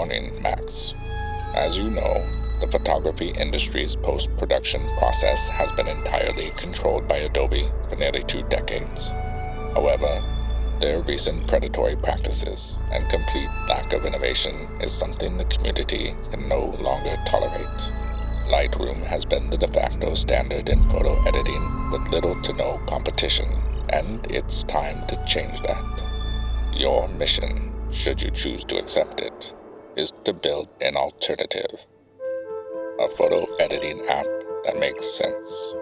morning, Max. As you know, the photography industry's post-production process has been entirely controlled by Adobe for nearly 2 decades. However, their recent predatory practices and complete lack of innovation is something the community can no longer tolerate. Lightroom has been the de facto standard in photo editing with little to no competition, and it's time to change that. Your mission, should you choose to accept it, is to build an alternative. A photo editing app that makes sense.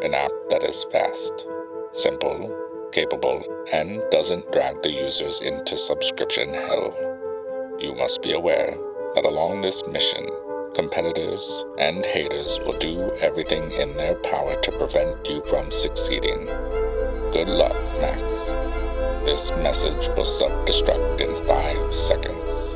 An app that is fast, simple, capable, and doesn't drag the users into subscription hell. You must be aware that along this mission, competitors and haters will do everything in their power to prevent you from succeeding. Good luck, Max. This message will self-destruct in 5 seconds.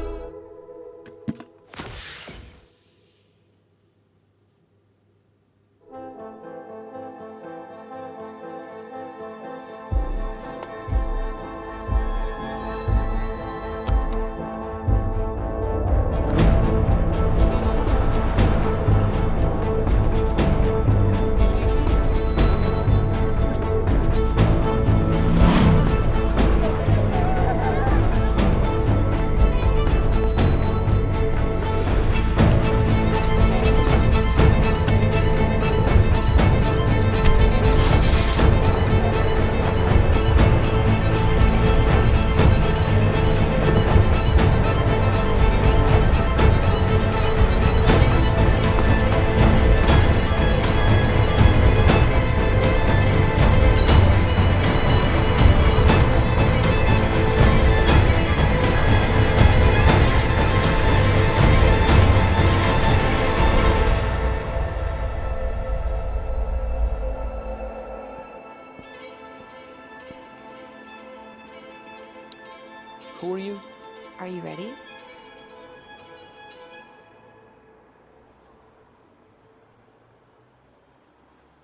Who are you? Are you ready?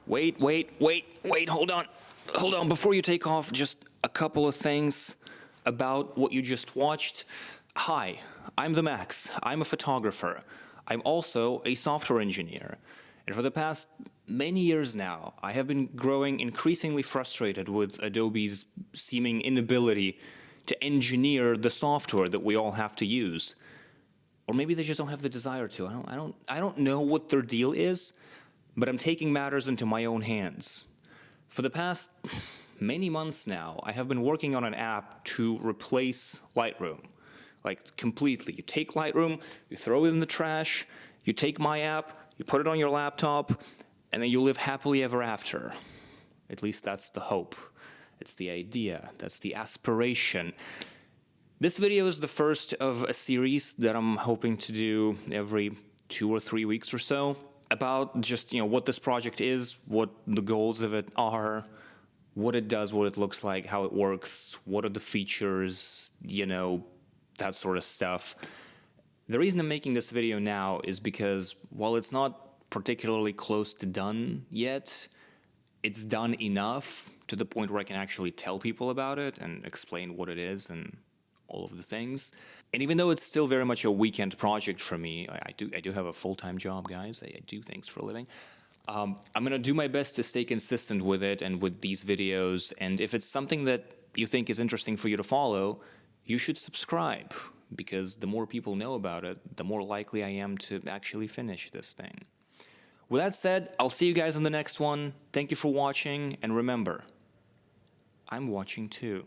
Wait, hold on. Hold on, before you take off, just a couple of things about what you just watched. Hi, I'm the Max. I'm a photographer. I'm also a software engineer. And for the past many years now, I have been growing increasingly frustrated with Adobe's seeming inability to engineer the software that we all have to use. Or maybe they just don't have the desire to. I don't know what their deal is, but I'm taking matters into my own hands. For the past many months now, I have been working on an app to replace Lightroom. Like, completely. You take Lightroom, you throw it in the trash, you take my app, you put it on your laptop, and then you live happily ever after. At least that's the hope. It's the idea. That's the aspiration. This video is the first of a series that I'm hoping to do every 2 or 3 weeks or so about just, what this project is, what the goals of it are, what it does, what it looks like, how it works, what are the features, that sort of stuff. The reason I'm making this video now is because while it's not particularly close to done yet, it's done enough to the point where I can actually tell people about it and explain what it is and all of the things. And even though it's still very much a weekend project for me, I do have a full-time job, guys. I do things for a living. I'm going to do my best to stay consistent with it and with these videos. And if it's something that you think is interesting for you to follow, you should subscribe, because the more people know about it, the more likely I am to actually finish this thing. With that said, I'll see you guys on the next one. Thank you for watching, and remember, I'm watching too.